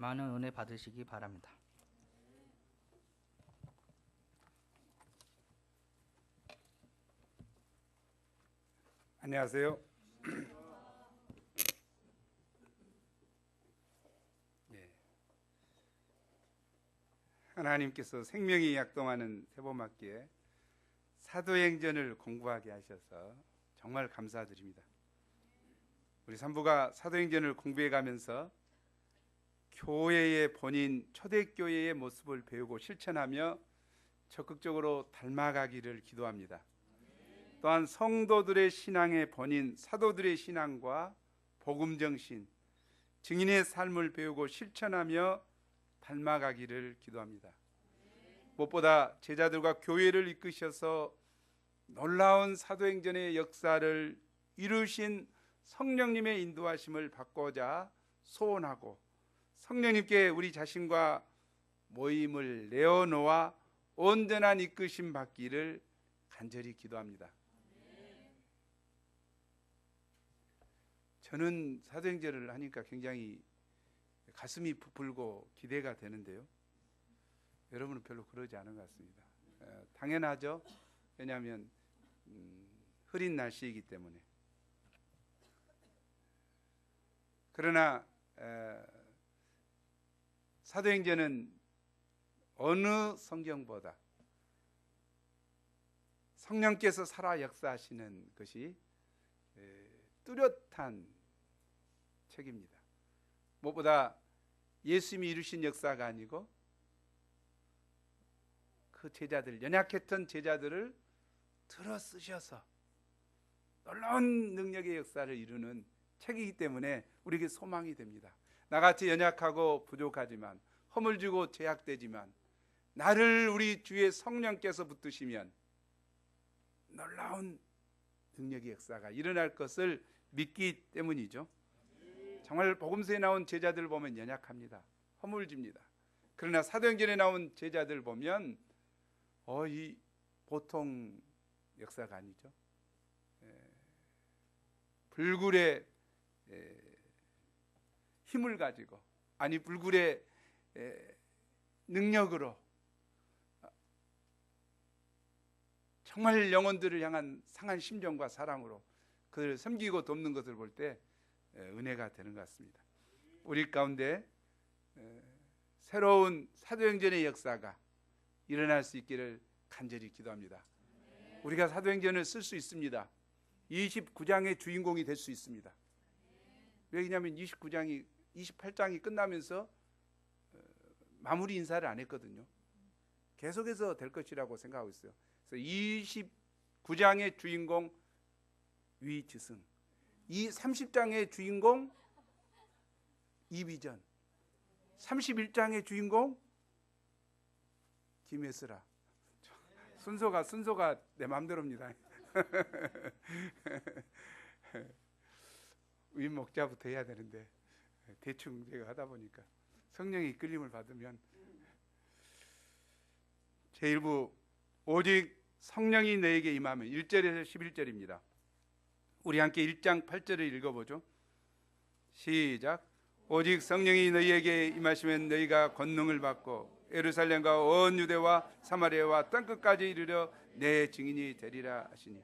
많은 은혜 받으시기 바랍니다. 안녕하세요. 하나님께서 생명이 약동하는 세범학기에 사도행전을 공부하게 하셔서 정말 감사드립니다. 우리 산부가 사도행전을 공부해 가면서 교회의 본인 초대교회의 모습을 배우고 실천하며 적극적으로 닮아가기를 기도합니다. 또한 성도들의 신앙의 본인 사도들의 신앙과 복음정신, 증인의 삶을 배우고 실천하며 닮아가기를 기도합니다. 무엇보다 제자들과 교회를 이끄셔서 놀라운 사도행전의 역사를 이루신 성령님의 인도하심을 받고자 소원하고 성령님께 우리 자신과 모임을 내어놓아 온전한 이끄심 받기를 간절히 기도합니다. 저는 사도행전을 하니까 굉장히 가슴이 부풀고 기대가 되는데요. 여러분은 별로 그러지 않은 것 같습니다. 당연하죠. 왜냐하면 흐린 날씨이기 때문에. 그러나 사도행전은 어느 성경보다 성령께서 살아 역사하시는 것이 뚜렷한 책입니다. 무엇보다 예수님이 이루신 역사가 아니고 그 제자들, 연약했던 제자들을 들어 쓰셔서 놀라운 능력의 역사를 이루는 책이기 때문에 우리에게 소망이 됩니다. 나같이 연약하고 부족하지만 허물지고 제약되지만 나를 우리 주의 성령께서 붙드시면 놀라운 능력의 역사가 일어날 것을 믿기 때문이죠. 정말 복음서에 나온 제자들 보면 연약합니다. 허물집니다. 그러나 사도행전에 나온 제자들 보면 이 보통 역사가 아니죠. 불굴의 힘을 가지고, 아니 불굴의 능력으로 정말 영혼들을 향한 상한 심정과 사랑으로 그들을 섬기고 돕는 것을 볼 때 은혜가 되는 것 같습니다. 우리 가운데 새로운 사도행전의 역사가 일어날 수 있기를 간절히 기도합니다. 우리가 사도행전을 쓸 수 있습니다. 29장의 주인공이 될 수 있습니다. 왜냐하면 28장이 끝나면서 마무리 인사를 안 했거든요. 계속해서 될 것이라고 생각하고 있어요. 그래서 29장의 주인공 위지승, 이 30장의 주인공 이비전, 31장의 주인공 김혜슬아. 순서가 내 마음대로입니다. 윗목자부터 해야 되는데 대충 제가 하다 보니까 성령의 이끌림을 받으면 제1부 오직 성령이 너에게 임하면 1절에서 11절입니다. 우리 함께 1장 8절을 읽어보죠. 시작. 오직 성령이 너희에게 임하시면 너희가 권능을 받고 예루살렘과 온 유대와 사마리아와 땅끝까지 이르러 내 증인이 되리라 하시니,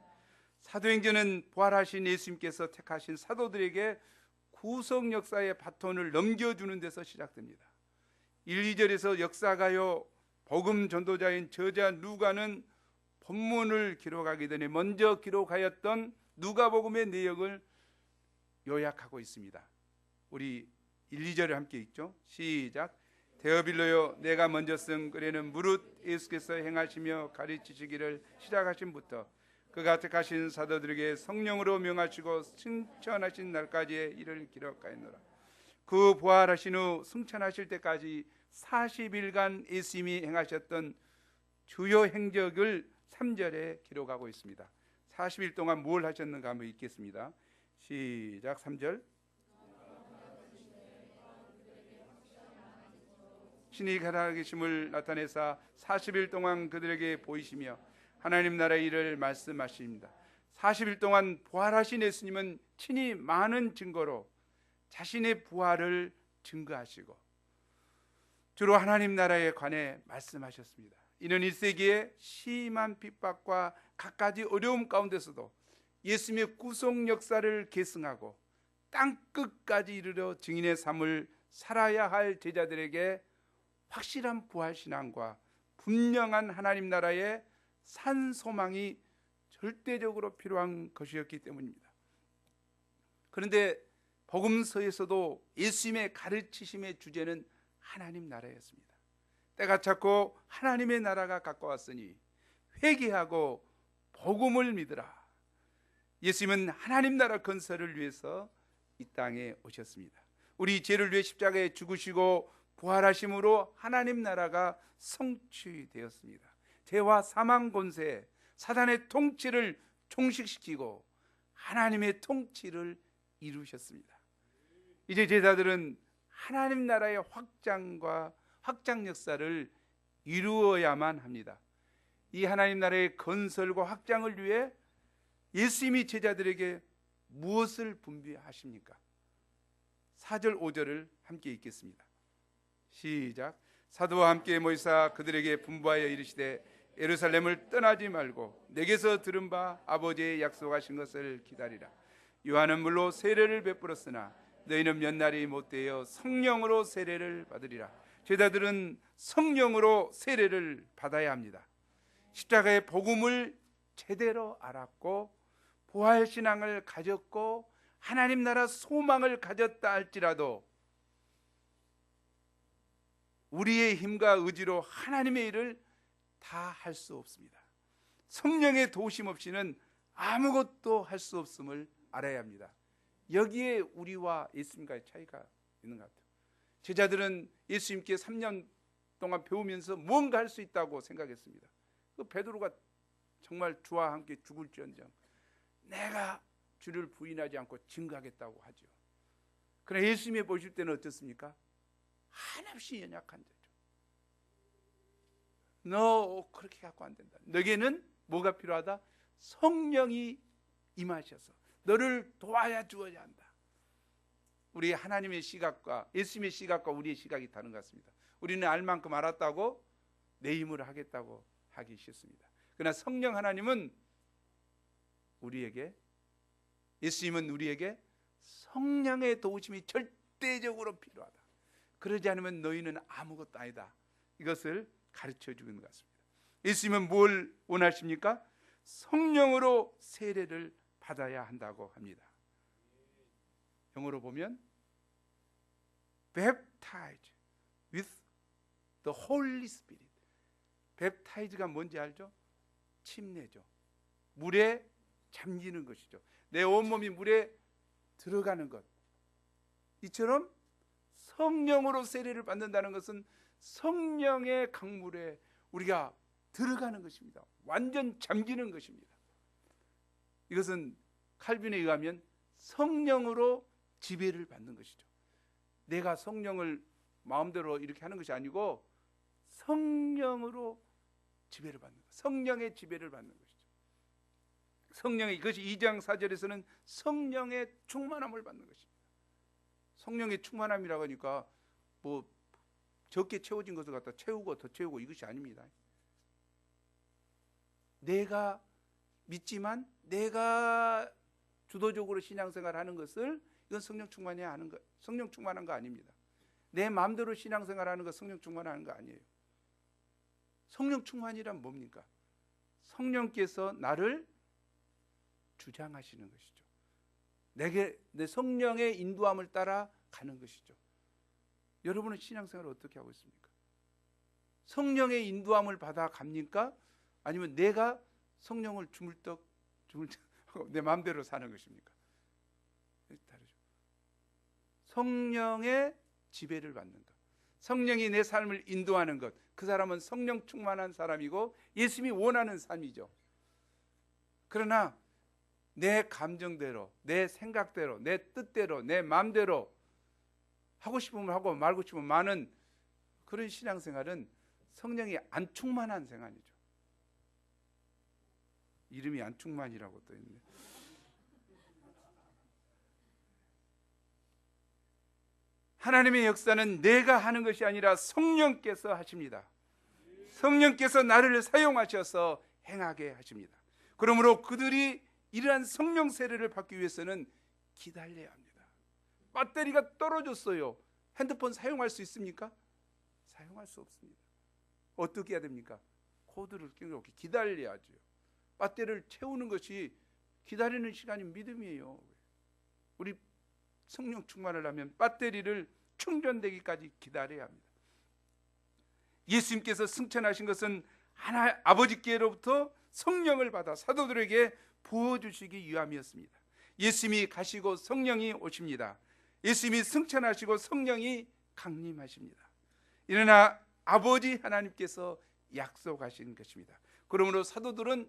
사도행전은 부활하신 예수님께서 택하신 사도들에게 구속 역사의 바톤을 넘겨주는 데서 시작됩니다. 1, 2절에서 역사가요 복음 전도자인 저자 누가는 본문을 기록하기 전에 먼저 기록하였던 누가복음의 내용을 요약하고 있습니다. 우리 1, 2절을 함께 읽죠. 시작. 데오빌로요, 내가 먼저 쓴 글에는 무릇 예수께서 행하시며 가르치시기를 시작하신부터 그가 택하신 사도들에게 성령으로 명하시고 승천하신 날까지의 일을 기록하였노라. 그 부활하신 후 승천하실 때까지 40일간 예수님이 행하셨던 주요 행적을 3절에 기록하고 있습니다. 40일 동안 뭘 하셨는가 한번 읽겠습니다. 시작. 3절. 신이 살아계심을 나타내사 40일 동안 그들에게 보이시며 하나님 나라의 일을 말씀하십니다. 40일 동안 부활하신 예수님은 친히 많은 증거로 자신의 부활을 증거하시고 주로 하나님 나라에 관해 말씀하셨습니다. 이는 1세기에 심한 핍박과 갖가지 어려움 가운데서도 예수님의 구속 역사를 계승하고 땅끝까지 이르러 증인의 삶을 살아야 할 제자들에게 확실한 부활신앙과 분명한 하나님 나라의 산 소망이 절대적으로 필요한 것이었기 때문입니다. 그런데 복음서에서도 예수님의 가르치심의 주제는 하나님 나라였습니다. 때가 찼고 하나님의 나라가 가까웠으니 회개하고 복음을 믿으라. 예수님은 하나님 나라 건설을 위해서 이 땅에 오셨습니다. 우리 죄를 위해 십자가에 죽으시고 부활하심으로 하나님 나라가 성취되었습니다. 죄와 사망 권세, 사단의 통치를 종식시키고 하나님의 통치를 이루셨습니다. 이제 제자들은 하나님 나라의 확장 역사를 이루어야만 합니다. 이 하나님 나라의 건설과 확장을 위해 예수님이 제자들에게 무엇을 분비하십니까? 4절 5절을 함께 읽겠습니다. 시작. 사도와 함께 모이사 그들에게 분부하여 이르시되 예루살렘을 떠나지 말고 내게서 들은 바 아버지의 약속하신 것을 기다리라. 요한은 물로 세례를 베풀었으나 너희는 몇 날이 못되어 성령으로 세례를 받으리라. 제자들은 성령으로 세례를 받아야 합니다. 십자가의 복음을 제대로 알았고 부활신앙을 가졌고 하나님 나라 소망을 가졌다 할지라도 우리의 힘과 의지로 하나님의 일을 다 할 수 없습니다. 성령의 도우심 없이는 아무것도 할 수 없음을 알아야 합니다. 여기에 우리와 예수님과의 차이가 있는 것 같아요. 제자들은 예수님께 3년 동안 배우면서 뭔가 할 수 있다고 생각했습니다. 그 베드로가 정말 주와 함께 죽을지언정 내가 주를 부인하지 않고 증거하겠다고 하죠. 그러나 예수님이 보실 때는 어떻습니까? 한없이 연약한 자죠. 너 그렇게 갖고 안 된다. 너에게는 뭐가 필요하다? 성령이 임하셔서 너를 도와야 주어야 한다. 우리 하나님의 시각과 예수님의 시각과 우리의 시각이 다른 것 같습니다. 우리는 알 만큼 알았다고 내 힘으로 하겠다고 하기 싫습니다. 그러나 성령 하나님은 우리에게, 예수님은 우리에게 성령의 도우심이 절대적으로 필요하다. 그러지 않으면 너희는 아무것도 아니다. 이것을 가르쳐 주고 있는 것 같습니다. 예수님은 뭘 원하십니까? 성령으로 세례를 받아야 한다고 합니다. 영어로 보면 baptized with the Holy Spirit. baptize가 뭔지 알죠? 침례죠. 물에 잠기는 것이죠. 내 온몸이 물에 들어가는 것. 이처럼 성령으로 세례를 받는다는 것은 성령의 강물에 우리가 들어가는 것입니다. 완전 잠기는 것입니다. 이것은 칼빈에 의하면 성령으로 지배를 받는 것이죠. 내가 성령을 마음대로 이렇게 하는 것이 아니고 성령으로 지배를 받는 것, 성령의 지배를 받는 것이죠. 성령의, 이것이 2장 4절에서는 성령의 충만함을 받는 것입니다. 성령의 충만함이라고 하니까 뭐 적게 채워진 것을 갖다 채우고 더 채우고 이것이 아닙니다. 내가 믿지만 내가 주도적으로 신앙생활하는 것을, 이건 성령 충만해야 하는 거, 성령 충만한 거 아닙니다. 내 마음대로 신앙생활하는 거 성령 충만하는 거 아니에요. 성령 충만이란 뭡니까? 성령께서 나를 주장하시는 것이죠. 내 성령의 인도함을 따라 가는 것이죠. 여러분은 신앙생활을 어떻게 하고 있습니까? 성령의 인도함을 받아 갑니까? 아니면 내가 성령을 주물떡 내 마음대로 사는 것입니까? 다르죠. 성령의 지배를 받는 것, 성령이 내 삶을 인도하는 것, 그 사람은 성령 충만한 사람이고 예수님이 원하는 삶이죠. 그러나 내 감정대로, 내 생각대로, 내 뜻대로, 내 마음대로 하고 싶으면 하고 말고 싶으면 마는 그런 신앙생활은 성령이 안 충만한 생활이죠. 이름이 안 충만이라고 또 있네. 하나님의 역사는 내가 하는 것이 아니라 성령께서 하십니다. 성령께서 나를 사용하셔서 행하게 하십니다. 그러므로 그들이 이러한 성령 세례를 받기 위해서는 기다려야 합니다. 배터리가 떨어졌어요. 핸드폰 사용할 수 있습니까? 사용할 수 없습니다. 어떻게 해야 됩니까? 코드를 끼고 기다려야죠. 배터리를 채우는 것이 기다리는 시간이 믿음이에요. 우리 성령 충만을 하면 배터리를 충전되기까지 기다려야 합니다. 예수님께서 승천하신 것은 아버지께로부터 성령을 받아 사도들에게 부어주시기 위함이었습니다. 예수님이 가시고 성령이 오십니다. 예수님이 승천하시고 성령이 강림하십니다. 이러나 아버지 하나님께서 약속하신 것입니다. 그러므로 사도들은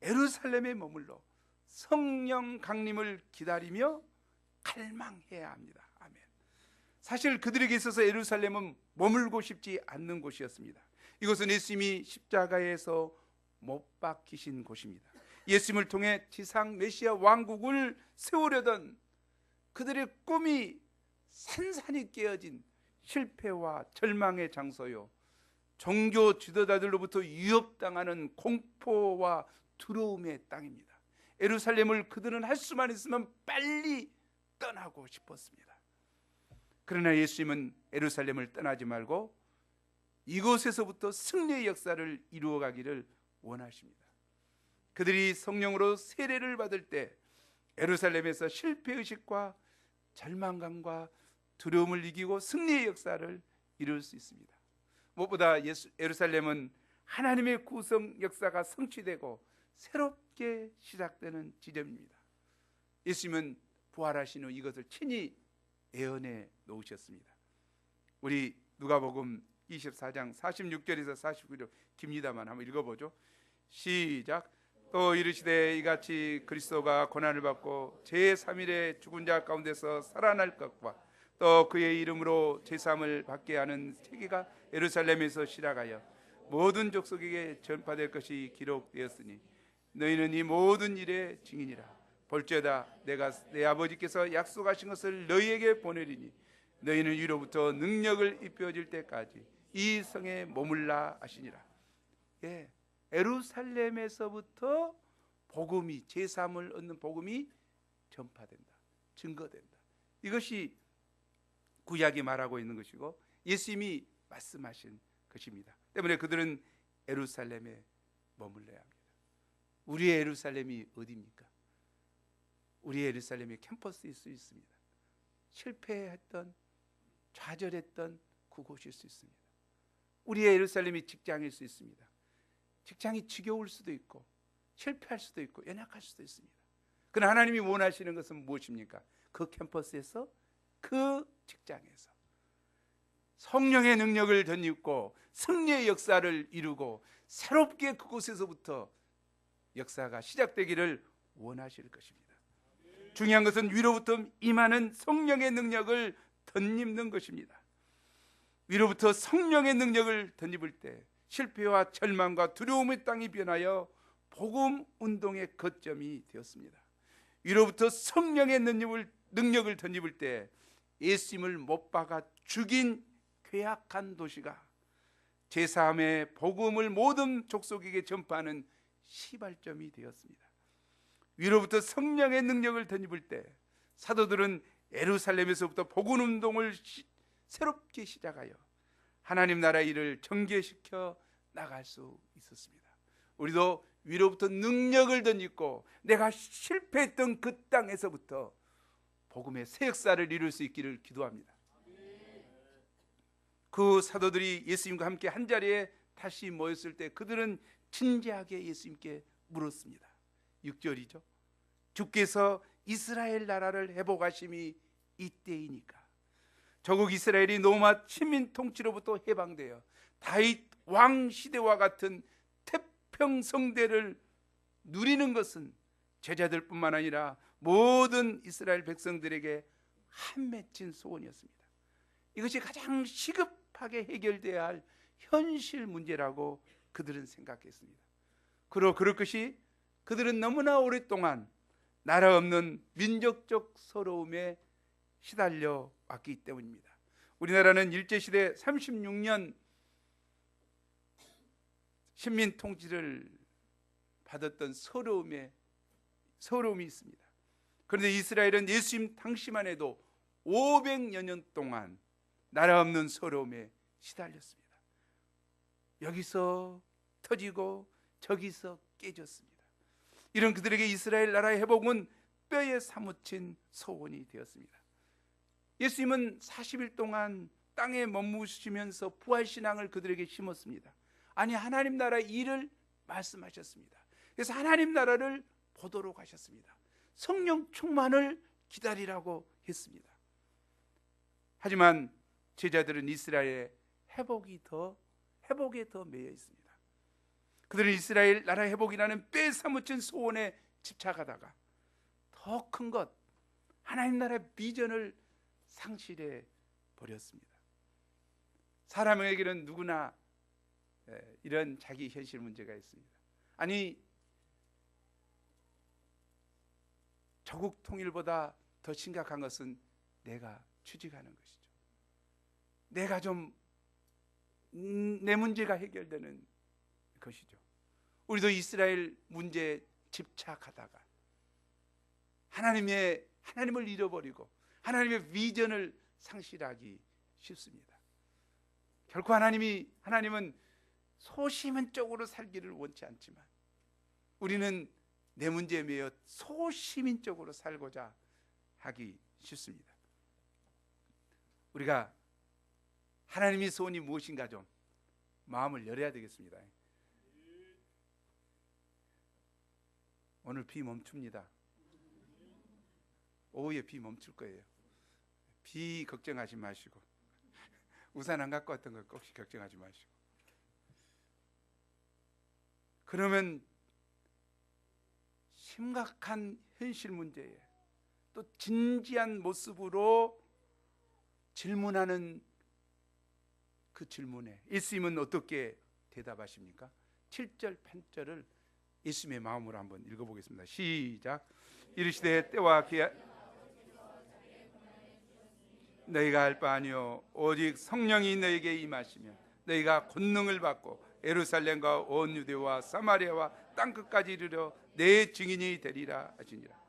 예루살렘에 머물러 성령 강림을 기다리며 갈망해야 합니다. 아멘. 사실 그들에게 있어서 예루살렘은 머물고 싶지 않는 곳이었습니다. 이것은 예수님이 십자가에서 못 박히신 곳입니다. 예수님을 통해 지상 메시아 왕국을 세우려던 그들의 꿈이 산산이 깨어진 실패와 절망의 장소요, 종교 지도자들로부터 위협당하는 공포와 두려움의 땅입니다. 예루살렘을 그들은 할 수만 있으면 빨리 떠나고 싶었습니다. 그러나 예수님은 예루살렘을 떠나지 말고 이곳에서부터 승리의 역사를 이루어가기를 원하십니다. 그들이 성령으로 세례를 받을 때 예루살렘에서 실패의식과 절망감과 두려움을 이기고 승리의 역사를 이룰 수 있습니다. 무엇보다 예루살렘은 하나님의 구성 역사가 성취되고 새롭게 시작되는 지점입니다. 예수님은 부활하신 후 이것을 친히 예언해 놓으셨습니다. 우리 누가복음 24장 46절에서 49절 깁니다만 한번 읽어보죠. 시작. 또 이르시되 이같이 그리스도가 고난을 받고 제3일에 죽은 자 가운데서 살아날 것과 또 그의 이름으로 제사함을 받게 하는 세계가 예루살렘에서 시작하여 모든 족속에게 전파될 것이 기록되었으니 너희는 이 모든 일의 증인이라. 볼지어다 내가 내 아버지께서 약속하신 것을 너희에게 보내리니 너희는 위로부터 능력을 입혀질 때까지 이 성에 머물라 하시니라. 예, 예루살렘에서부터 복음이, 제사함을 얻는 복음이 전파된다, 증거된다. 이것이 구약이 말하고 있는 것이고 예수님이 말씀하신 것입니다. 때문에 그들은 예루살렘에 머물러야 합니다. 우리의 예루살렘이 어디입니까? 우리의 예루살렘이 캠퍼스일 수 있습니다. 실패했던, 좌절했던 그곳일 수 있습니다. 우리의 예루살렘이 직장일 수 있습니다. 직장이 지겨울 수도 있고 실패할 수도 있고 연약할 수도 있습니다. 그러나 하나님이 원하시는 것은 무엇입니까? 그 캠퍼스에서, 그 직장에서 성령의 능력을 덧입고 승리의 역사를 이루고 새롭게 그곳에서부터 역사가 시작되기를 원하실 것입니다. 중요한 것은 위로부터 임하는 성령의 능력을 덧입는 것입니다. 위로부터 성령의 능력을 덧입을 때 실패와 절망과 두려움의 땅이 변하여 복음 운동의 거점이 되었습니다. 위로부터 성령의 능력을 덧입을 때 예수님을 못 박아 죽인 괴악한 도시가 제3의 복음을 모든 족속에게 전파하는 시발점이 되었습니다. 위로부터 성령의 능력을 덧입을 때 사도들은 예루살렘에서부터 복음 운동을 새롭게 시작하여 하나님 나라 일을 전개시켜 나갈 수 있었습니다. 우리도 위로부터 능력을 덧입고 내가 실패했던 그 땅에서부터 복음의 새 역사를 이룰 수 있기를 기도합니다. 그 사도들이 예수님과 함께 한자리에 다시 모였을 때 그들은 진지하게 예수님께 물었습니다. 6절이죠. 주께서 이스라엘 나라를 회복하심이 이때이니까. 조국 이스라엘이 로마 식민 통치로부터 해방되어 다윗 왕 시대와 같은 태평성대를 누리는 것은 제자들뿐만 아니라 모든 이스라엘 백성들에게 한 맺힌 소원이었습니다. 이것이 가장 시급하게 해결돼야 할 현실 문제라고 그들은 생각했습니다. 그럴 것이 그들은 너무나 오랫동안 나라 없는 민족적 서러움에 시달려 왔기 때문입니다. 우리나라는 일제시대 36년 식민 통치를 받았던 서러움이 있습니다. 그런데 이스라엘은 예수님 당시만 해도 500여 년 동안 나라 없는 서러움에 시달렸습니다. 여기서 터지고 저기서 깨졌습니다. 이런 그들에게 이스라엘 나라의 회복은 뼈에 사무친 소원이 되었습니다. 예수님은 40일 동안 땅에 머무시면서 부활신앙을 그들에게 심었습니다. 아니, 하나님 나라의 일을 말씀하셨습니다. 그래서 하나님 나라를 보도록 하셨습니다. 성령 충만을 기다리라고 했습니다. 하지만 제자들은 이스라엘의 회복에 더 매여 있습니다. 그들은 이스라엘 나라 회복이라는 뼈에 사무친 소원에 집착하다가 더 큰 것, 하나님 나라의 비전을 상실해 버렸습니다. 사람에게는 누구나 이런 자기 현실 문제가 있습니다. 아니, 조국 통일보다 더 심각한 것은 내가 취직하는 것이죠. 내가 좀 내 문제가 해결되는 것이죠. 우리도 이스라엘 문제에 집착하다가 하나님을 잃어버리고 하나님의 비전을 상실하기 쉽습니다. 결코 하나님은 소시민적으로 살기를 원치 않지만 우리는 내 문제에 매여 소시민적으로 살고자 하기 쉽습니다. 우리가 하나님의 소원이 무엇인가 좀 마음을 열어야 되겠습니다. 오늘 비 멈춥니다. 오후에 비 멈출 거예요. 비 걱정하지 마시고 우산 안 갖고 왔던 거 혹시 걱정하지 마시고. 그러면 심각한 현실 문제에 또 진지한 모습으로 질문하는 그 질문에 예수님은 어떻게 대답하십니까? 7절, 8절을 예수님의 마음으로 한번 읽어보겠습니다. 시작. 이르시되 때와 기한 너희가 알 바 아니요 오직 성령이 너희에게 임하시면 너희가 권능을 받고 예루살렘과 온 유대와 사마리아와 땅끝까지 이르러 내 증인이 되리라 하시니라.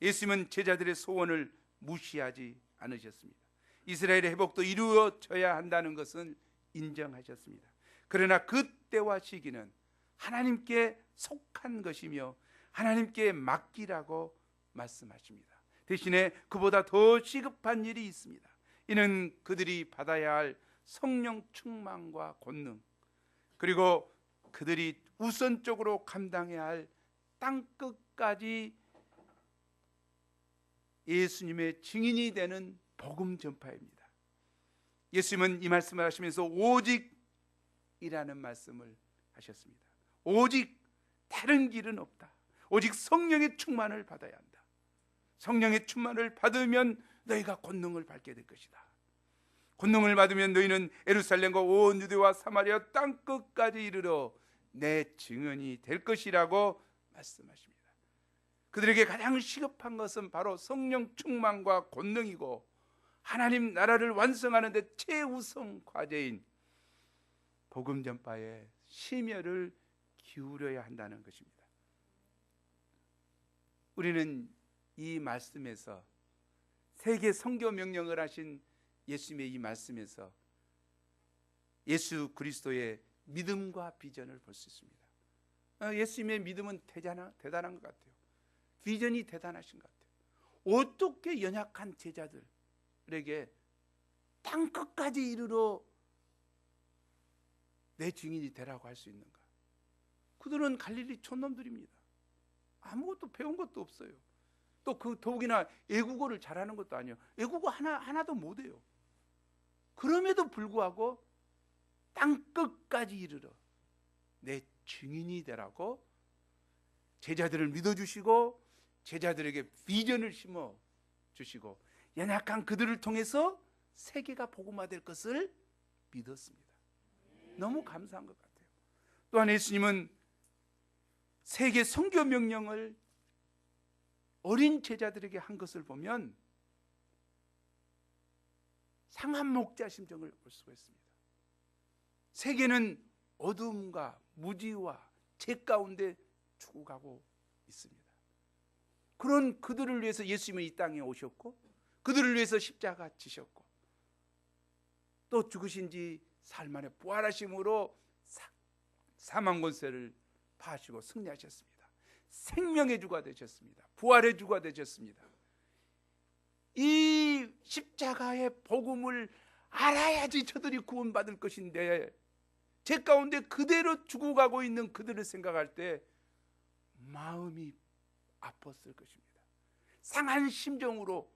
예수님은 제자들의 소원을 무시하지 않으셨습니다. 이스라엘의 회복도 이루어져야 한다는 것은 인정하셨습니다. 그러나 그 때와 시기는 하나님께 속한 것이며 하나님께 맡기라고 말씀하십니다. 대신에 그보다 더 시급한 일이 있습니다. 이는 그들이 받아야 할 성령 충만과 권능, 그리고 그들이 우선적으로 감당해야 할 땅끝까지 예수님의 증인이 되는 복음 전파입니다. 예수님은 이 말씀을 하시면서 오직이라는 말씀을 하셨습니다. 오직 다른 길은 없다. 오직 성령의 충만을 받아야 한다. 성령의 충만을 받으면 너희가 권능을 받게 될 것이다. 권능을 받으면 너희는 예루살렘과 온 유대와 사마리아 땅끝까지 이르러 내 증언이 될 것이라고 말씀하십니다. 그들에게 가장 시급한 것은 바로 성령 충만과 권능이고 하나님 나라를 완성하는 데 최우선 과제인 복음 전파에 심혈을 기울여야 한다는 것입니다. 우리는 이 말씀에서 세계 선교 명령을 하신 예수님의 이 말씀에서 예수 그리스도의 믿음과 비전을 볼 수 있습니다. 예수님의 믿음은 대단한 것 같아요. 비전이 대단하신 것 같아요. 어떻게 연약한 제자들에게 땅끝까지 이르러 내 증인이 되라고 할 수 있는가? 그들은 갈릴리 촌놈들입니다. 아무것도 배운 것도 없어요. 또 더욱이나 외국어를 잘하는 것도 아니에요. 외국어 하나도 못해요. 그럼에도 불구하고 땅끝까지 이르러 내 증인이 되라고 제자들을 믿어주시고 제자들에게 비전을 심어주시고 연약한 그들을 통해서 세계가 복음화될 것을 믿었습니다. 너무 감사한 것 같아요. 또한 예수님은 세계 선교 명령을 어린 제자들에게 한 것을 보면 상한 목자 심정을 볼 수가 있습니다. 세계는 어둠과 무지와 죄 가운데 죽어가고 있습니다. 그런 그들을 위해서 예수님은 이 땅에 오셨고, 그들을 위해서 십자가 지셨고, 또 죽으신 지 사흘 만에 부활하심으로 사망 권세를 파하시고 승리하셨습니다. 생명의 주가 되셨습니다. 부활의 주가 되셨습니다. 이 십자가의 복음을 알아야지 저들이 구원받을 것인데, 제 가운데 그대로 죽어가고 있는 그들을 생각할 때 마음이 아팠을 것입니다. 상한 심정으로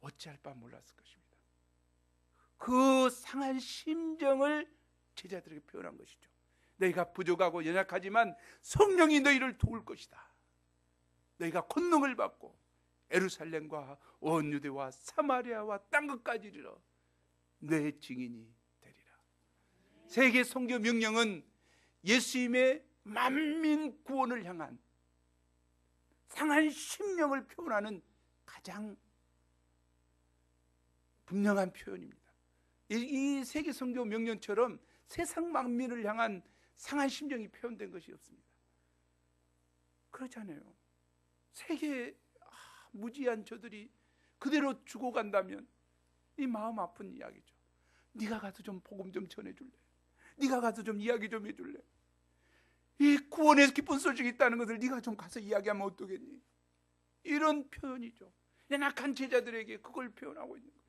어찌할 바 몰랐을 것입니다. 그 상한 심정을 제자들에게 표현한 것이죠. 너희가 부족하고 연약하지만 성령이 너희를 도울 것이다. 너희가 권능을 받고 예루살렘과 온 유대와 사마리아와 땅끝까지 이르러 내 증인이 되리라. 세계 선교 명령은 예수님의 만민 구원을 향한 상한 심령을 표현하는 가장 분명한 표현입니다. 이 세계 선교 명령처럼 세상 만민을 향한 상한 심정이 표현된 것이 없습니다. 그렇잖아요. 세계 무지한 저들이 그대로 죽어간다면 이 마음 아픈 이야기죠. 네가 가서 좀 복음 좀 전해줄래? 네가 가서 좀 이야기 좀 해줄래? 이 구원의 기쁜 소식이 있다는 것을 네가 좀 가서 이야기하면 어떠겠니? 이런 표현이죠. 연약한 제자들에게 그걸 표현하고 있는 거예요.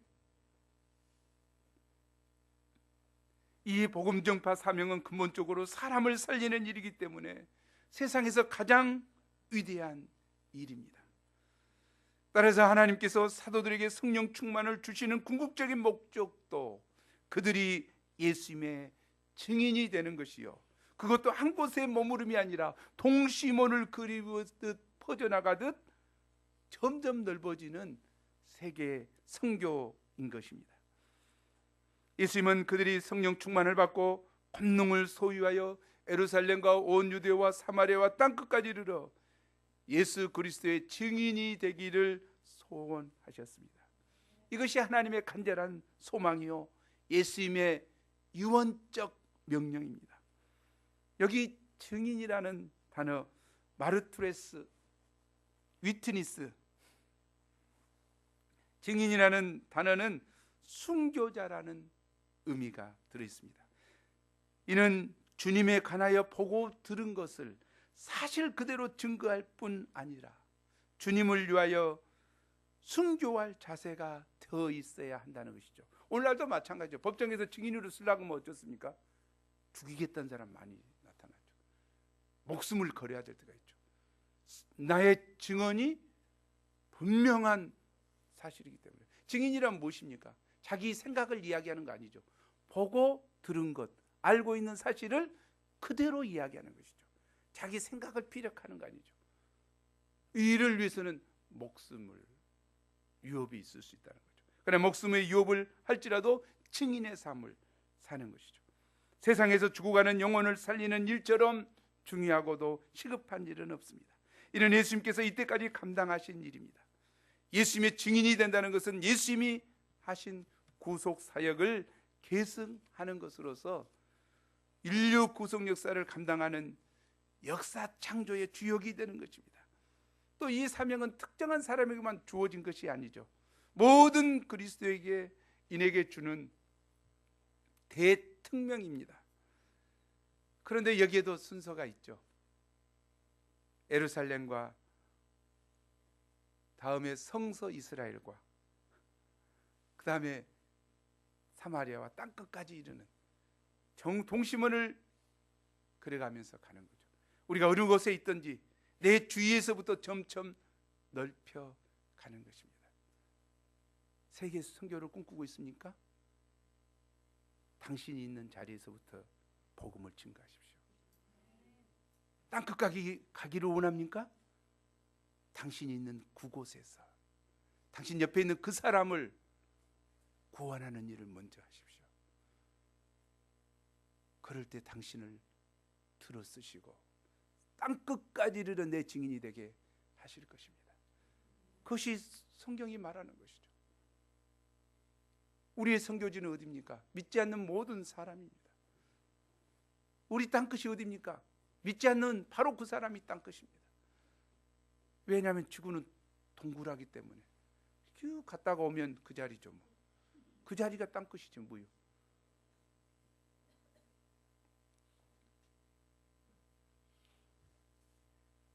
이 복음 전파 사명은 근본적으로 사람을 살리는 일이기 때문에 세상에서 가장 위대한 일입니다. 따라서 하나님께서 사도들에게 성령 충만을 주시는 궁극적인 목적도 그들이 예수님의 증인이 되는 것이요, 그것도 한 곳에 머무름이 아니라 동시몬을 그리듯 퍼져나가듯 점점 넓어지는 세계 선교인 것입니다. 예수님은 그들이 성령 충만을 받고 권능을 소유하여 예루살렘과 온 유대와 사마리아와 땅끝까지 이르러 예수 그리스도의 증인이 되기를 소원하셨습니다. 이것이 하나님의 간절한 소망이요, 예수님의 유언적 명령입니다. 여기 증인이라는 단어, 마르투레스, 위트니스, 증인이라는 단어는 순교자라는 의미가 들어있습니다. 이는 주님에 관하여 보고 들은 것을 사실 그대로 증거할 뿐 아니라 주님을 위하여 순교할 자세가 더 있어야 한다는 것이죠. 오늘날도 마찬가지죠. 법정에서 증인으로 쓰려고 하면 어떻습니까? 죽이겠다는 사람 많이 나타나죠. 목숨을 걸어야 될 때가 있죠. 나의 증언이 분명한 사실이기 때문에. 증인이란 무엇입니까? 자기 생각을 이야기하는 거 아니죠. 보고 들은 것, 알고 있는 사실을 그대로 이야기하는 것이죠. 자기 생각을 피력하는 거 아니죠. 이를 위해서는 목숨을 유업이 있을 수 있다는 거죠. 그러나 목숨의 유업을 할지라도 증인의 삶을 사는 것이죠. 세상에서 죽어가는 영혼을 살리는 일처럼 중요하고도 시급한 일은 없습니다. 이는 예수님께서 이때까지 감당하신 일입니다. 예수님의 증인이 된다는 것은 예수님이 하신 구속 사역을 계승하는 것으로서 인류 구속 역사를 감당하는 역사 창조의 주역이 되는 것입니다. 또 이 사명은 특정한 사람에게만 주어진 것이 아니죠. 모든 그리스도에게 인에게 주는 대특명입니다. 그런데 여기에도 순서가 있죠. 예루살렘과 다음에 성서 이스라엘과 그 다음에 사마리아와 땅끝까지 이르는 동심원을 그려가면서 가는 거죠. 우리가 어느 곳에 있든지 내 주위에서부터 점점 넓혀가는 것입니다. 세계 선교를 꿈꾸고 있습니까? 당신이 있는 자리에서부터 복음을 증거하십시오. 땅끝까지 가기를 원합니까? 당신이 있는 그곳에서 당신 옆에 있는 그 사람을 구원하는 일을 먼저 하십시오. 그럴 때 당신을 들어 쓰시고 땅끝까지 이르러 내 증인이 되게 하실 것입니다. 그것이 성경이 말하는 것이죠. 우리의 선교지는 어디입니까? 믿지 않는 모든 사람입니다. 우리 땅끝이 어디입니까? 믿지 않는 바로 그 사람이 땅끝입니다. 왜냐하면 지구는 동그랗기 때문에 쭉 갔다가 오면 그 자리죠. 그 자리가 땅끝이죠. 뭐요?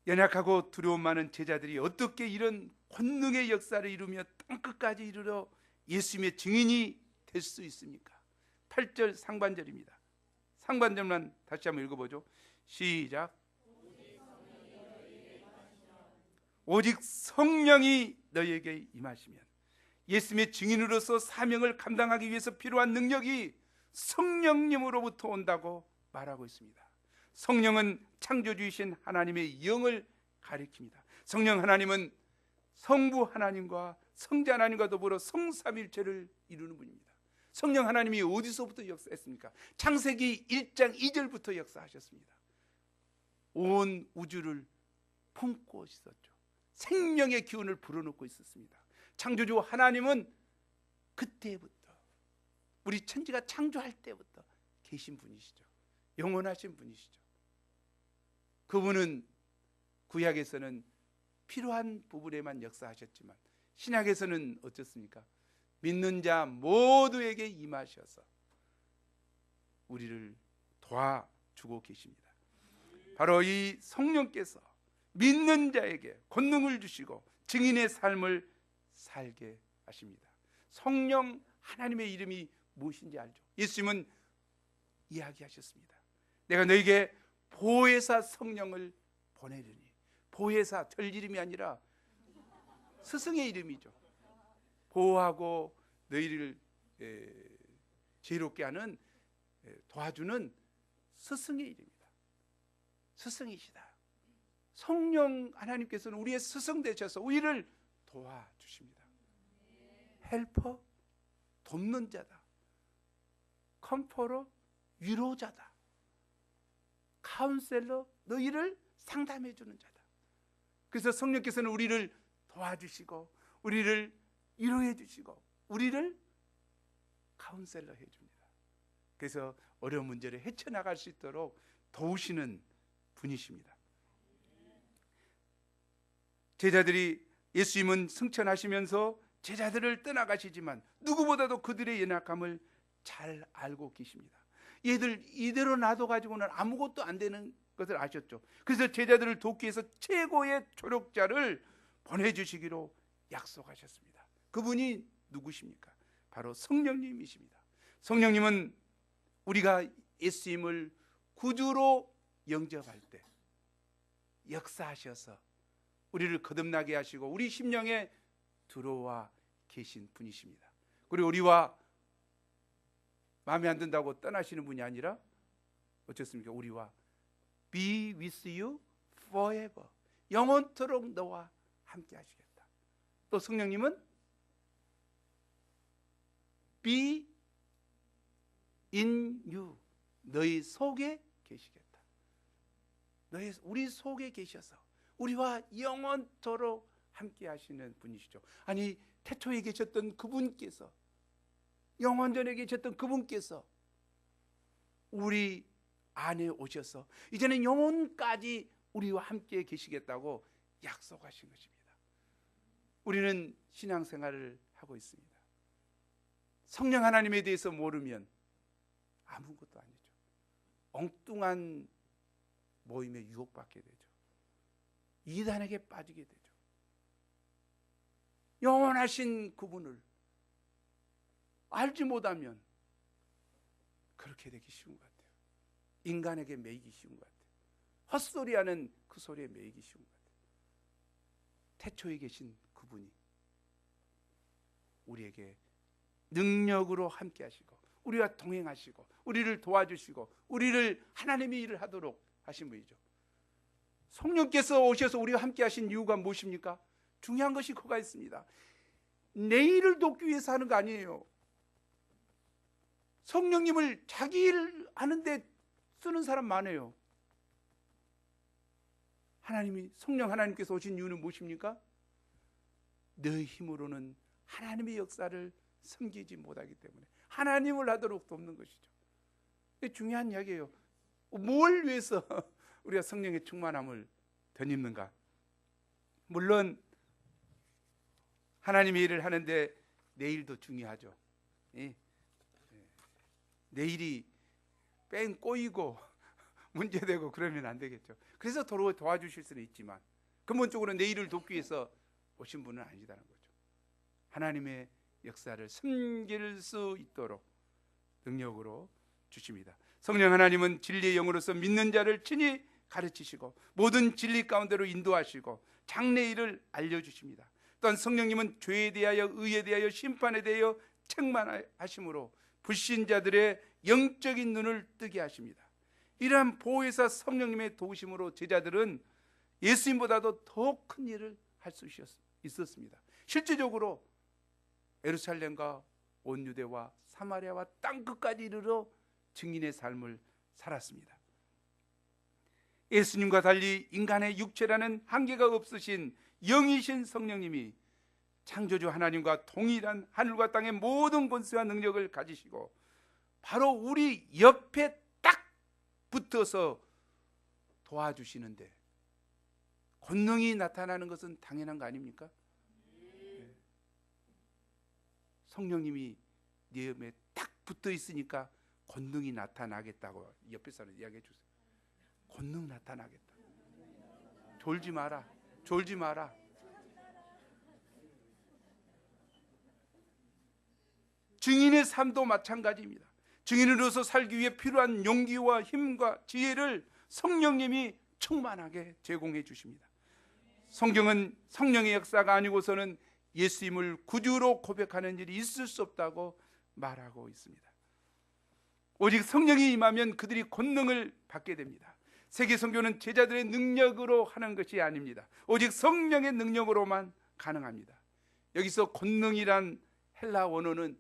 연약하고 두려움 많은 제자들이 어떻게 이런 권능의 역사를 이루며 땅끝까지 이르러 예수님의 증인이 될 수 있습니까? 8절 상반절입니다. 상반절만 다시 한번 읽어보죠. 시작. 오직 성령이 너희에게 임하시면, 예수님의 증인으로서 사명을 감당하기 위해서 필요한 능력이 성령님으로부터 온다고 말하고 있습니다. 성령은 창조주이신 하나님의 영을 가리킵니다. 성령 하나님은 성부 하나님과 성자 하나님과 더불어 성삼일체를 이루는 분입니다. 성령 하나님이 어디서부터 역사했습니까? 창세기 1장 2절부터 역사하셨습니다. 온 우주를 품고 있었죠. 생명의 기운을 불어넣고 있었습니다. 창조주 하나님은 그때부터, 우리 천지가 창조할 때부터 계신 분이시죠. 영원하신 분이시죠. 그분은 구약에서는 필요한 부분에만 역사하셨지만 신약에서는 어떻습니까? 믿는 자 모두에게 임하셔서 우리를 도와주고 계십니다. 바로 이 성령께서 믿는 자에게 권능을 주시고 증인의 삶을 살게 하십니다. 성령 하나님의 이름이 무엇인지 알죠? 예수님은 이야기하셨습니다. 내가 너에게 보혜사 성령을 보내리니. 보혜사, 별 이름이 아니라 스승의 이름이죠. 보호하고 너희를 지혜롭게 하는, 도와주는 스승의 이름이다. 스승이시다. 성령 하나님께서는 우리의 스승 되셔서 우리를 도와주십니다. 헬퍼, 돕는 자다. 컴포러, 위로자다. 카운셀러, 너희를 상담해 주는 자다. 그래서 성령께서는 우리를 도와주시고 우리를 위로해 주시고 우리를 카운셀러 해 줍니다. 그래서 어려운 문제를 헤쳐나갈 수 있도록 도우시는 분이십니다. 제자들이 예수님은 승천하시면서 제자들을 떠나가시지만 누구보다도 그들의 연약함을 잘 알고 계십니다. 얘들 이대로 놔둬가지고는 아무것도 안 되는 것을 아셨죠. 그래서 제자들을 돕기 위해서 최고의 조력자를 보내주시기로 약속하셨습니다. 그분이 누구십니까? 바로 성령님이십니다. 성령님은 우리가 예수님을 구주로 영접할 때 역사하셔서 우리를 거듭나게 하시고 우리 심령에 들어와 계신 분이십니다. 그리고 우리와 마음에 안 든다고 떠나시는 분이 아니라 어떻습니까? 우리와 be with you forever, 영원토록 너와 함께 하시겠다. 또 성령님은 be in you, 너희 속에 계시겠다. 우리 속에 계셔서 우리와 영원토록 함께 하시는 분이시죠. 아니, 태초에 계셨던 그분께서, 영원전에 계셨던 그분께서 우리 안에 오셔서 이제는 영원까지 우리와 함께 계시겠다고 약속하신 것입니다. 우리는 신앙생활을 하고 있습니다. 성령 하나님에 대해서 모르면 아무것도 아니죠. 엉뚱한 모임에 유혹받게 되죠. 이단에게 빠지게 되죠. 영원하신 그분을 알지 못하면 그렇게 되기 쉬운 것 같아요. 인간에게 매이기 쉬운 것 같아요. 헛소리하는 그 소리에 매이기 쉬운 것 같아요. 태초에 계신 그분이 우리에게 능력으로 함께 하시고 우리와 동행하시고 우리를 도와주시고 우리를 하나님의 일을 하도록 하신 분이죠. 성령께서 오셔서 우리와 함께 하신 이유가 무엇입니까? 중요한 것이 그가 있습니다. 내 일을 돕기 위해서 하는 거 아니에요. 성령님을 자기 일 하는데 쓰는 사람 많아요. 성령 하나님께서 오신 이유는 무엇입니까? 너의 힘으로는 하나님의 역사를 섬기지 못하기 때문에 하나님을 하도록 돕는 것이죠. 이게 중요한 이야기예요. 뭘 위해서 우리가 성령의 충만함을 덧입는가? 물론 하나님의 일을 하는데 내일도 중요하죠. 내일이 뺑 꼬이고 문제되고 그러면 안 되겠죠. 그래서 도와주실 수는 있지만 근본적으로 내일을 돕기 위해서 오신 분은 아니다는 거죠. 하나님의 역사를 섬길 수 있도록 능력으로 주십니다. 성령 하나님은 진리의 영으로서 믿는 자를 친히 가르치시고 모든 진리 가운데로 인도하시고 장래일을 알려주십니다. 또한 성령님은 죄에 대하여 의에 대하여 심판에 대하여 책망하심으로 불신자들의 영적인 눈을 뜨게 하십니다. 이러한 보혜사 성령님의 도우심으로 제자들은 예수님보다도 더 큰 일을 할 수 있었습니다. 실제적으로 예루살렘과 온 유대와 사마리아와 땅끝까지 이르러 증인의 삶을 살았습니다. 예수님과 달리 인간의 육체라는 한계가 없으신 영이신 성령님이 창조주 하나님과 동일한 하늘과 땅의 모든 권세와 능력을 가지시고 바로 우리 옆에 딱 붙어서 도와주시는데 권능이 나타나는 것은 당연한 거 아닙니까? 성령님이 네 옆에 딱 붙어 있으니까 권능이 나타나겠다고 옆에 사람 이야기해 주세요. 권능 나타나겠다. 졸지 마라. 졸지 마라. 증인의 삶도 마찬가지입니다. 증인으로서 살기 위해 필요한 용기와 힘과 지혜를 성령님이 충만하게 제공해 주십니다. 성경은 성령의 역사가 아니고서는 예수님을 구주로 고백하는 일이 있을 수 없다고 말하고 있습니다. 오직 성령이 임하면 그들이 권능을 받게 됩니다. 세계 선교는 제자들의 능력으로 하는 것이 아닙니다. 오직 성령의 능력으로만 가능합니다. 여기서 권능이란 헬라 원어는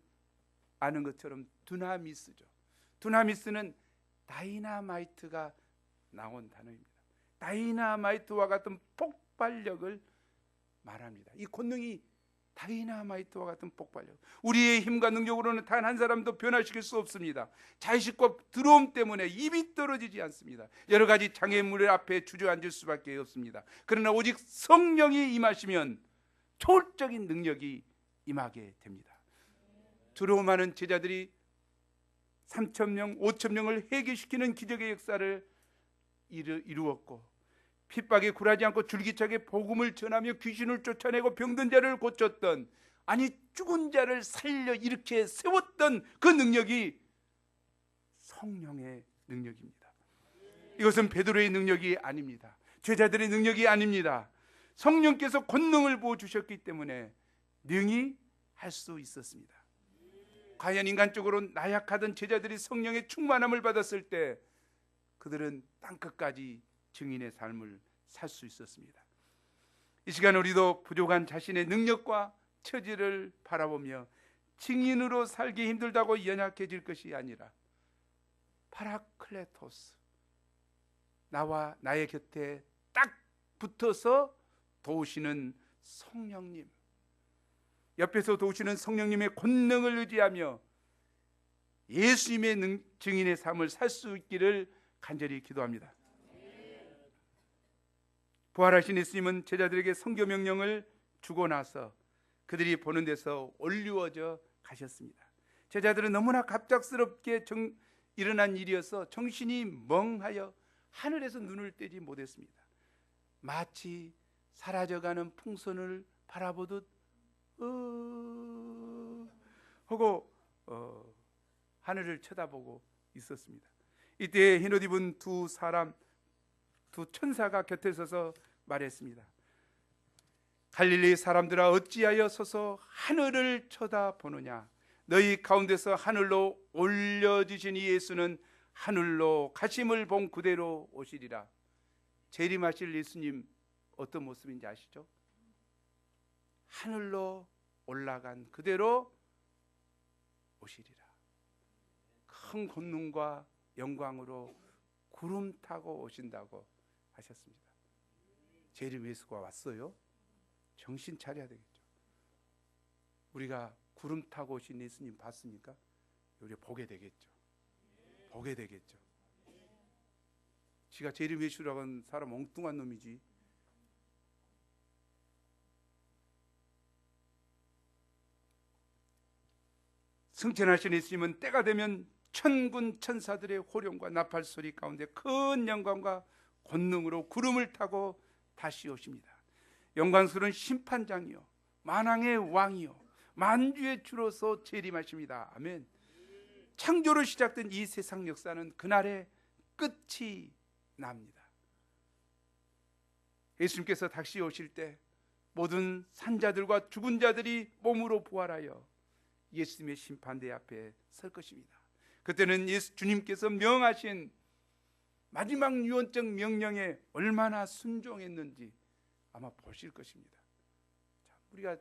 아는 것처럼 두나미스죠. 두나미스는 다이나마이트가 나온 단어입니다. 다이나마이트와 같은 폭발력을 말합니다. 이 권능이 다이나마이트와 같은 폭발력. 우리의 힘과 능력으로는 단 한 사람도 변화시킬 수 없습니다. 자의식과 두려움 때문에 입이 떨어지지 않습니다. 여러 가지 장애물 앞에 주저앉을 수밖에 없습니다. 그러나 오직 성령이 임하시면 초월적인 능력이 임하게 됩니다. 두려움하는 제자들이 3,000명, 5,000명을 회개시키는 기적의 역사를 이루었고 핍박에 굴하지 않고 줄기차게 복음을 전하며 귀신을 쫓아내고 병든 자를 고쳤던, 아니 죽은 자를 살려 이렇게 세웠던 그 능력이 성령의 능력입니다. 이것은 베드로의 능력이 아닙니다. 제자들의 능력이 아닙니다. 성령께서 권능을 부어주셨기 때문에 능히 할 수 있었습니다. 과연 인간적으로 나약하던 제자들이 성령의 충만함을 받았을 때 그들은 땅끝까지 증인의 삶을 살 수 있었습니다. 이 시간 우리도 부족한 자신의 능력과 처지를 바라보며 증인으로 살기 힘들다고 연약해질 것이 아니라 파라클레토스, 나와 나의 곁에 딱 붙어서 도우시는 성령님, 옆에서 도우시는 성령님의 권능을 의지하며 예수님의 증인의 삶을 살 수 있기를 간절히 기도합니다. 부활하신 예수님은 제자들에게 선교 명령을 주고 나서 그들이 보는 데서 올리워져 가셨습니다. 제자들은 너무나 갑작스럽게 일어난 일이어서 정신이 멍하여 하늘에서 눈을 떼지 못했습니다. 마치 사라져가는 풍선을 바라보듯 하고 하늘을 쳐다보고 있었습니다. 이때 흰옷 입은 두 천사가 곁에 서서 말했습니다. 갈릴리 사람들아, 어찌하여 서서 하늘을 쳐다보느냐? 너희 가운데서 하늘로 올려지신 이 예수는 하늘로 가심을 본 그대로 오시리라. 재림하실 예수님 어떤 모습인지 아시죠? 하늘로 올라간 그대로 오시리라. 큰 권능과 영광으로 구름 타고 오신다고 하셨습니다. 재림 예수가 왔어요? 정신 차려야 되겠죠. 우리가 구름 타고 오신 예수님 봤습니까? 우리 보게 되겠죠. 보게 되겠죠. 지가 제일 예수라고 하는 사람 엉뚱한 놈이지. 승천하신 예수님은 때가 되면 천군 천사들의 호령과 나팔 소리 가운데 큰 영광과 권능으로 구름을 타고 다시 오십니다. 영광스러운 심판장이요 만왕의 왕이요 만주의 주로서 재림하십니다. 아멘. 창조로 시작된 이 세상 역사는 그날에 끝이 납니다. 예수님께서 다시 오실 때 모든 산자들과 죽은 자들이 몸으로 부활하여 예수님의 심판대 앞에 설 것입니다. 그때는 주님께서 명하신 마지막 유언적 명령에 얼마나 순종했는지 아마 보실 것입니다. 자, 우리가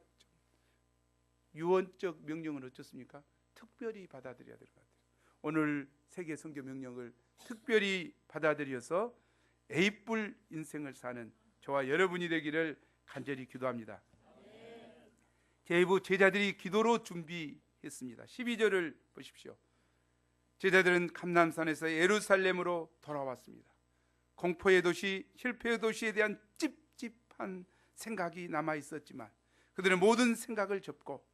유언적 명령은 어떻습니까? 특별히 받아들여야 될 것 같아요. 오늘 세계 선교 명령을 특별히 받아들여서 A뿔 인생을 사는 저와 여러분이 되기를 간절히 기도합니다. 제부 제자들이 기도로 준비했습니다. 12절을 보십시오. 제자들은 감람산에서 예루살렘으로 돌아왔습니다. 공포의 도시, 실패의 도시에 대한 찝찝한 생각이 남아 있었지만 그들은 모든 생각을 접고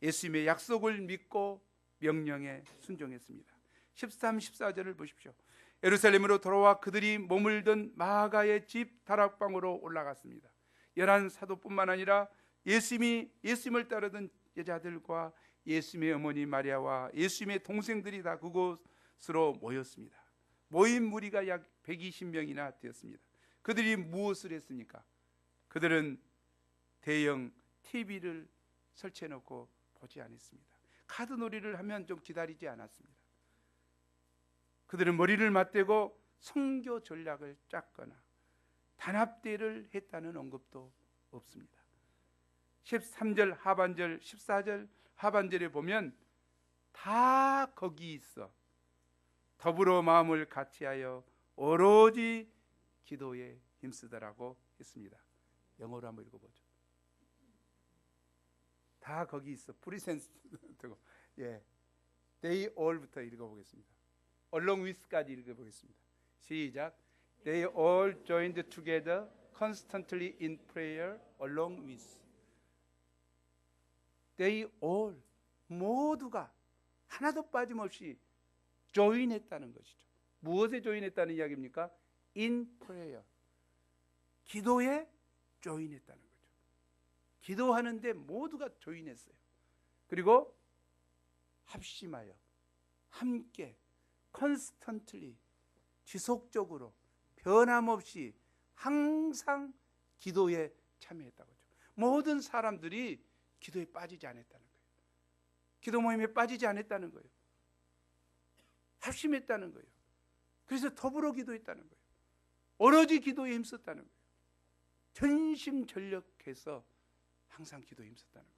예수님의 약속을 믿고 명령에 순종했습니다. 13, 14절을 보십시오. 예루살렘으로 돌아와 그들이 머물던 마가의 집 다락방으로 올라갔습니다. 11 사도뿐만 아니라 예수님을 따르던 여자들과 예수님의 어머니 마리아와 예수님의 동생들이 다 그곳으로 모였습니다. 모인 무리가 약 120명이나 되었습니다. 그들이 무엇을 했습니까? 그들은 대형 TV를 설치해 놓고 보지 않았습니다. 카드놀이를 하면 좀 기다리지 않았습니다. 그들은 머리를 맞대고 선교 전략을 짰거나 단합대를 했다는 언급도 없습니다. 13절 하반절 14절 하반절에 보면 다 거기 있어 더불어 마음을 같이하여 오로지 기도에 힘쓰더라고 했습니다. 영어로 한번 읽어보죠. 다 거기 있어. 프리센스 되고 They all부터 읽어보겠습니다. Along with까지 읽어보겠습니다. 시작. They all joined together constantly in prayer along with. They all 모두가 하나도 빠짐없이 join했다는 것이죠. 무엇에 join했다는 이야기입니까? In prayer. 기도에 join했다는 거죠. 기도하는데 모두가 join했어요. 그리고 합심하여 함께 constantly 지속적으로 변함없이 항상 기도에 참여했다고 하죠. 모든 사람들이 기도에 빠지지 않았다는 거예요. 기도 모임에 빠지지 않았다는 거예요. 합심했다는 거예요. 그래서 더불어 기도했다는 거예요. 오로지 기도에 힘썼다는 거예요. 전심전력해서 항상 기도에 힘썼다는 거죠.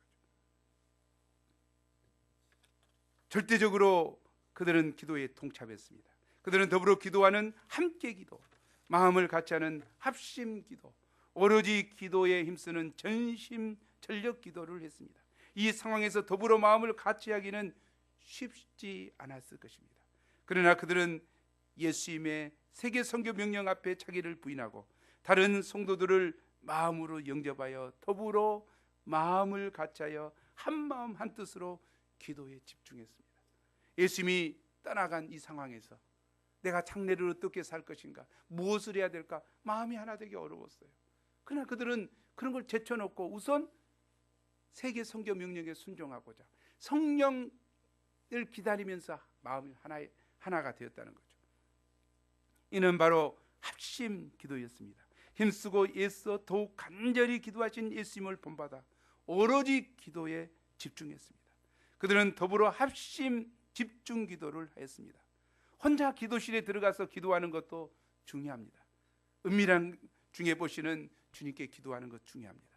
절대적으로 그들은 기도에 동참했습니다. 그들은 더불어 기도하는 함께 기도, 마음을 같이 하는 합심 기도, 오로지 기도에 힘쓰는 전심 전력 기도를 했습니다. 이 상황에서 더불어 마음을 같이 하기는 쉽지 않았을 것입니다. 그러나 그들은 예수님의 세계 선교 명령 앞에 자기를 부인하고 다른 성도들을 마음으로 영접하여 더불어 마음을 같이하여 한마음 한뜻으로 기도에 집중했습니다. 예수님이 떠나간 이 상황에서 내가 장래를 어떻게 살 것인가, 무엇을 해야 될까, 마음이 하나 되기 어려웠어요. 그러나 그들은 그런 걸 제쳐놓고 우선 세계 선교 명령에 순종하고자 성령을 기다리면서 마음이 하나가 되었다는 거죠. 이는 바로 합심 기도였습니다. 힘쓰고 애써 더욱 간절히 기도하신 예수님을 본받아 오로지 기도에 집중했습니다. 그들은 더불어 합심 집중 기도를 했습니다. 혼자 기도실에 들어가서 기도하는 것도 중요합니다. 은밀한 중에 보시는 주님께 기도하는 것 중요합니다.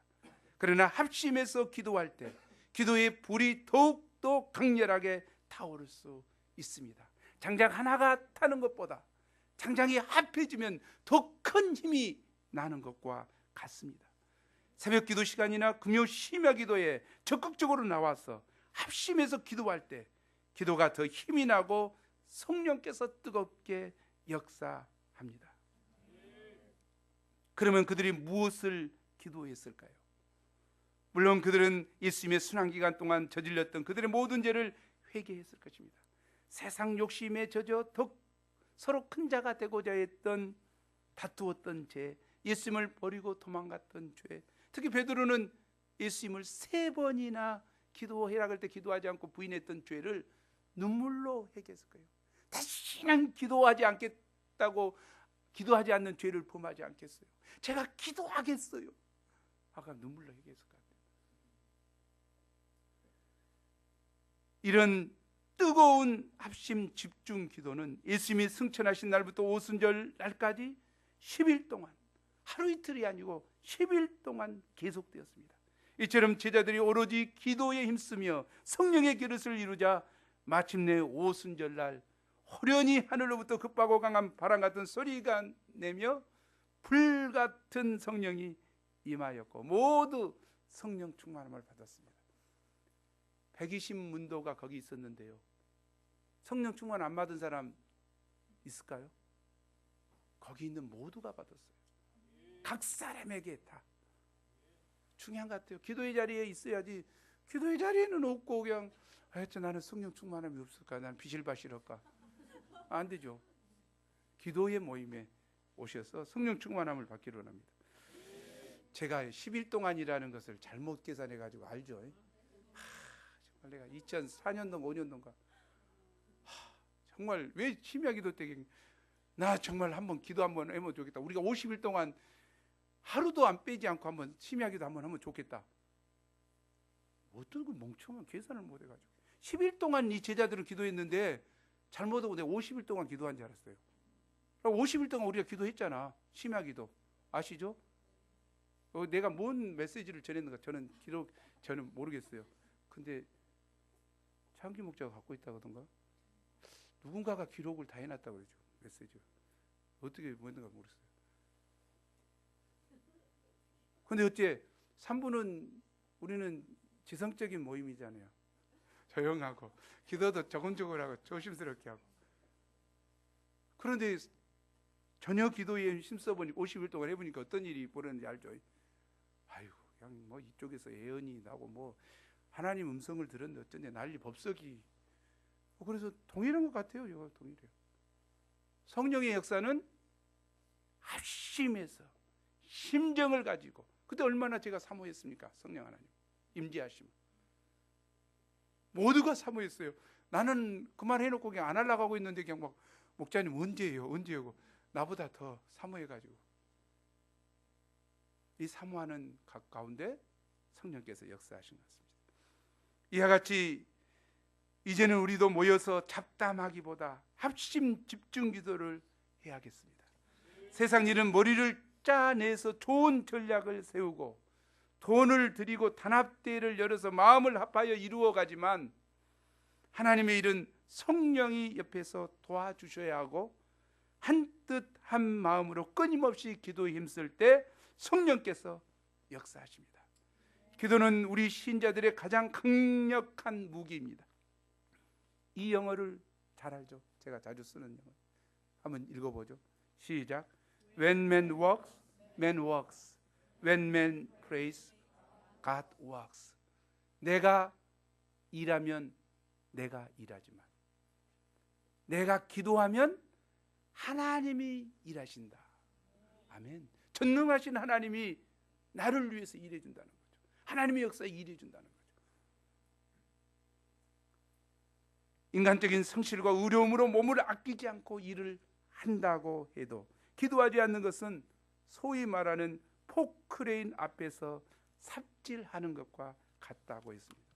그러나 합심해서 기도할 때 기도의 불이 더욱더 강렬하게 타오를 수 있습니다. 장작 하나가 타는 것보다 장작이 합해지면 더 큰 힘이 나는 것과 같습니다. 새벽 기도 시간이나 금요 심야 기도에 적극적으로 나와서 합심해서 기도할 때 기도가 더 힘이 나고 성령께서 뜨겁게 역사합니다. 그러면 그들이 무엇을 기도했을까요? 물론 그들은 예수님의 순환기간 동안 저질렀던 그들의 모든 죄를 회개했을 것입니다. 세상 욕심에 젖어 더 서로 큰 자가 되고자 했던, 다투었던 죄, 예수님을 버리고 도망갔던 죄, 특히 베드로는 예수님을 3번이나 기도해라 그럴 때 기도하지 않고 부인했던 죄를 눈물로 회개했을 거예요. 다시는 기도하지 않겠다고, 기도하지 않는 죄를 범하지 않겠어요. 제가 기도하겠어요. 아까 눈물로 회개했을 것 같아요. 이런 뜨거운 합심 집중 기도는 예수님이 승천하신 날부터 오순절 날까지 10일 동안, 하루 이틀이 아니고 10일 동안 계속되었습니다. 이처럼 제자들이 오로지 기도에 힘쓰며 성령의 그릇을 이루자 마침내 오순절 날 호련히 하늘로부터 급하고 강한 바람 같은 소리가 내며 불같은 성령이 임하였고 모두 성령 충만함을 받았습니다. 120문도가 거기 있었는데요, 성령 충만 안 받은 사람 있을까요? 거기 있는 모두가 받았어요. 각 사람에게 다. 중요한 것 같아요. 기도의 자리에 있어야지. 기도의 자리에는 없고 그냥 하여튼 나는 성령 충만함이 없을까, 나는 비실바실할까, 안 되죠. 기도의 모임에 오셔서 성령 충만함을 받기로 합니다. 제가 10일 동안이라는 것을 잘못 계산해 가지고 알죠. 정말 내가 2004년도 5년도인가 정말 왜 심야 기도 때 나 정말 한번 기도 한번 해보면 좋겠다. 우리가 50일 동안 하루도 안 빼지 않고 한번 심야 기도 한번 하면 좋겠다. 어떤 그 멍청한 계산을 못 해가지고 10일 동안 이 제자들은 기도했는데 잘못하고 내가 50일 동안 기도한 줄 알았어요. 50일 동안 우리가 기도했잖아. 심야 기도 아시죠? 내가 뭔 메시지를 전했는가 저는 모르겠어요. 근데 창기 목자가 갖고 있다고 하던가 누군가가 기록을 다 해놨다고 그러죠. 메시지 어떻게 뭐였는가 모르겠어요. 근데 어째 3부는 우리는 지성적인 모임이잖아요. 조용하고 기도도 조금조금 하고 조심스럽게 하고. 그런데 전혀 기도에 힘써보니 50일 동안 해보니까 어떤 일이 벌어졌는지 알죠? 아이고 그냥 뭐 이쪽에서 예언이 나고 뭐 하나님 음성을 들었는데 어쩐지 난리 법석이. 그래서 동일한 것 같아요. 이거 동일해요. 성령의 역사는 합심해서 심정을 가지고, 그때 얼마나 제가 사모했습니까? 성령 하나님 임재하심 모두가 사모했어요. 나는 그 말 해놓고 그냥 안 하려고 하고 있는데 그냥 막 목자님 언제예요? 언제요? 나보다 더 사모해가지고 이 사모하는 가운데 성령께서 역사하신 것 같습니다. 이와 같이 이제는 우리도 모여서 잡담하기보다 합심 집중 기도를 해야겠습니다. 세상 일은 머리를 짜내서 좋은 전략을 세우고 돈을 들이고 단합대회를 열어서 마음을 합하여 이루어 가지만 하나님의 일은 성령이 옆에서 도와주셔야 하고 한뜻 한 마음으로 끊임없이 기도에 힘쓸 때 성령께서 역사하십니다. 기도는 우리 신자들의 가장 강력한 무기입니다. 이 영어를 잘 알죠? 제가 자주 쓰는 영어. 한번 읽어보죠. 시작. When man walks, man works. When man prays, God works. 내가 일하면 내가 일하지만 내가 기도하면 하나님이 일하신다. 아멘. 전능하신 하나님이 나를 위해서 일해준다는 거죠. 하나님의 역사에 일해준다는 거죠. 인간적인 성실과 의로움으로 몸을 아끼지 않고 일을 한다고 해도 기도하지 않는 것은 소위 말하는 포크레인 앞에서 삽질하는 것과 같다고 했습니다.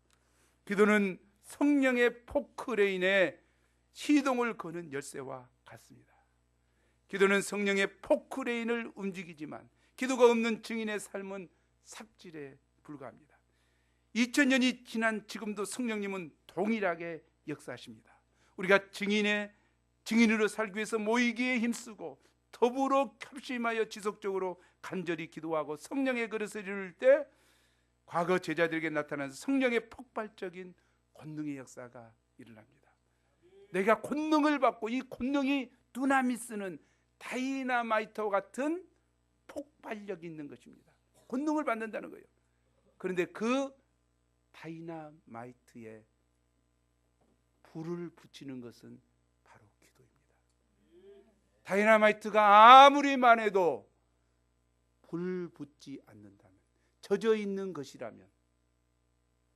기도는 성령의 포크레인에 시동을 거는 열쇠와 같습니다. 기도는 성령의 포크레인을 움직이지만 기도가 없는 증인의 삶은 삽질에 불과합니다. 2000년이 지난 지금도 성령님은 동일하게 역사하십니다. 우리가 증인으로 살기 위해서 모이기에 힘쓰고 더불어 협심하여 지속적으로 간절히 기도하고 성령의 그릇을 이룰 때 과거 제자들에게 나타난 성령의 폭발적인 권능의 역사가 일어납니다. 내가 권능을 받고 이 권능이 두나미스는 다이나마이트와 같은 폭발력이 있는 것입니다. 권능을 받는다는 거예요. 그런데 그 다이나마이트에 불을 붙이는 것은 바로 기도입니다. 다이나마이트가 아무리 많아도 불 붙지 않는다면, 젖어 있는 것이라면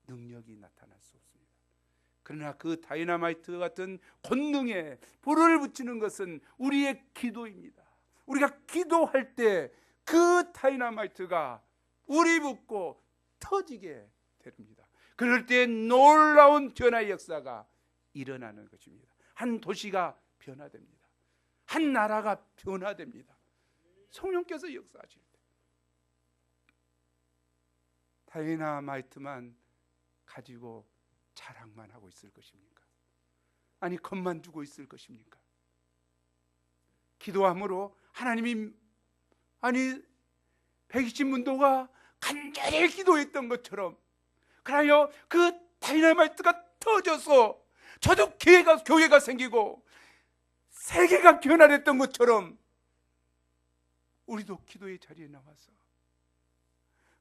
능력이 나타날 수 없습니다. 그러나 그 다이나마이트 같은 권능에 불을 붙이는 것은 우리의 기도입니다. 우리가 기도할 때 그 다이나마이트가 불이 붙고 터지게 됩니다. 그럴 때 놀라운 변화의 역사가 일어나는 것입니다. 한 도시가 변화됩니다. 한 나라가 변화됩니다. 성령께서 역사하실 때 다이나마이트만 가지고 자랑만 하고 있을 것입니까? 아니, 겁만 주고 있을 것입니까? 기도함으로 하나님이, 아니 120문도가 간절히 기도했던 것처럼, 그래요 그 다이나마이트가 터져서 저도 교회가 생기고 세계가 변화됐던 것처럼 우리도 기도의 자리에 나와서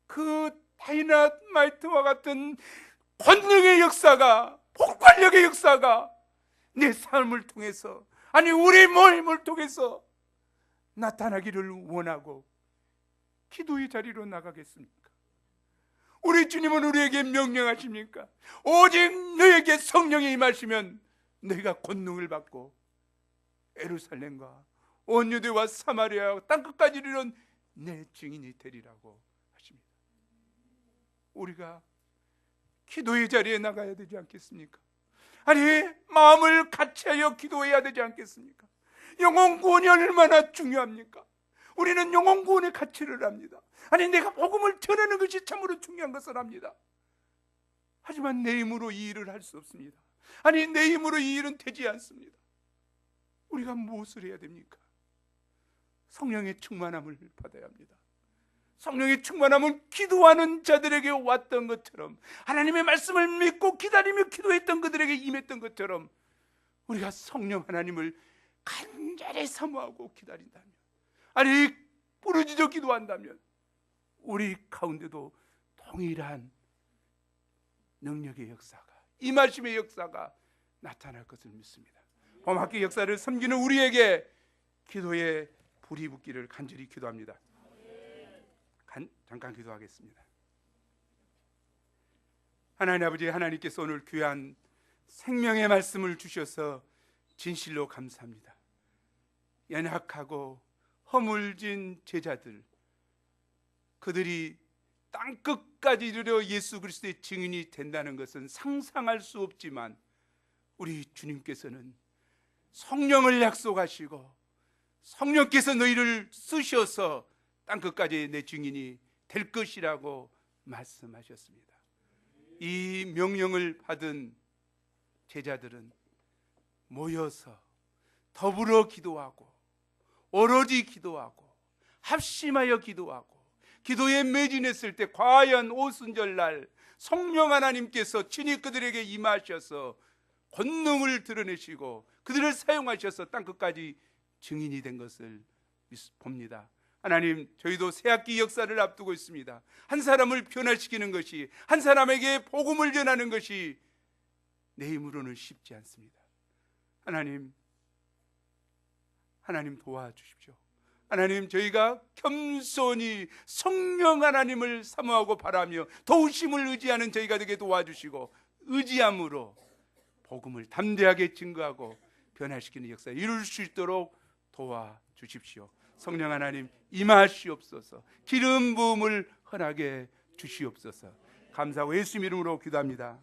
그 다이나마이트와 같은 권능의 역사가, 폭발력의 역사가 내 삶을 통해서, 아니 우리 모임을 통해서 나타나기를 원하고 기도의 자리로 나가겠습니까? 우리 주님은 우리에게 명령하십니까? 오직 너에게 성령이 임하시면 너희가 권능을 받고 예루살렘과 온 유대와 사마리아 땅끝까지 이르는 내 증인이 되리라고 하십니다. 우리가 기도의 자리에 나가야 되지 않겠습니까? 아니, 마음을 같이하여 기도해야 되지 않겠습니까? 영혼 구원이 얼마나 중요합니까? 우리는 영혼 구원의 가치를 압니다. 아니, 내가 복음을 전하는 것이 참으로 중요한 것을 압니다. 하지만 내 힘으로 이 일을 할 수 없습니다. 아니, 내 힘으로 이 일은 되지 않습니다. 우리가 무엇을 해야 됩니까? 성령의 충만함을 받아야 합니다. 성령의 충만함은 기도하는 자들에게 왔던 것처럼, 하나님의 말씀을 믿고 기다리며 기도했던 그들에게 임했던 것처럼 우리가 성령 하나님을 간절히 사모하고 기다린다면, 아니 부르짖어 기도한다면 우리 가운데도 동일한 능력의 역사가, 임하심의 역사가 나타날 것을 믿습니다. 봄학기 역사를 섬기는 우리에게 기도의 불이 붙기를 간절히 기도합니다. 잠깐 기도하겠습니다. 하나님 아버지, 하나님께서 오늘 귀한 생명의 말씀을 주셔서 진실로 감사합니다. 연약하고 허물진 제자들, 그들이 땅끝까지 이르러 예수 그리스도의 증인이 된다는 것은 상상할 수 없지만 우리 주님께서는 성령을 약속하시고 성령께서 너희를 쓰셔서 땅끝까지 내 증인이 될 것이라고 말씀하셨습니다. 이 명령을 받은 제자들은 모여서 더불어 기도하고 오로지 기도하고 합심하여 기도하고 기도에 매진했을 때 과연 오순절날 성령 하나님께서 친히 그들에게 임하셔서 권능을 드러내시고 그들을 사용하셔서 땅끝까지 증인이 된 것을 봅니다. 하나님, 저희도 새학기 역사를 앞두고 있습니다. 한 사람을 변화시키는 것이, 한 사람에게 복음을 전하는 것이 내 힘으로는 쉽지 않습니다. 하나님 도와주십시오. 하나님, 저희가 겸손히 성령 하나님을 사모하고 바라며 도우심을 의지하는 저희가 되게 도와주시고 의지함으로 복음을 담대하게 증거하고 변화시키는 역사 이룰 수 있도록 도와주십시오. 성령 하나님 임하시옵소서. 기름 부음을 허락해 주시옵소서. 감사하고 예수 이름으로 기도합니다.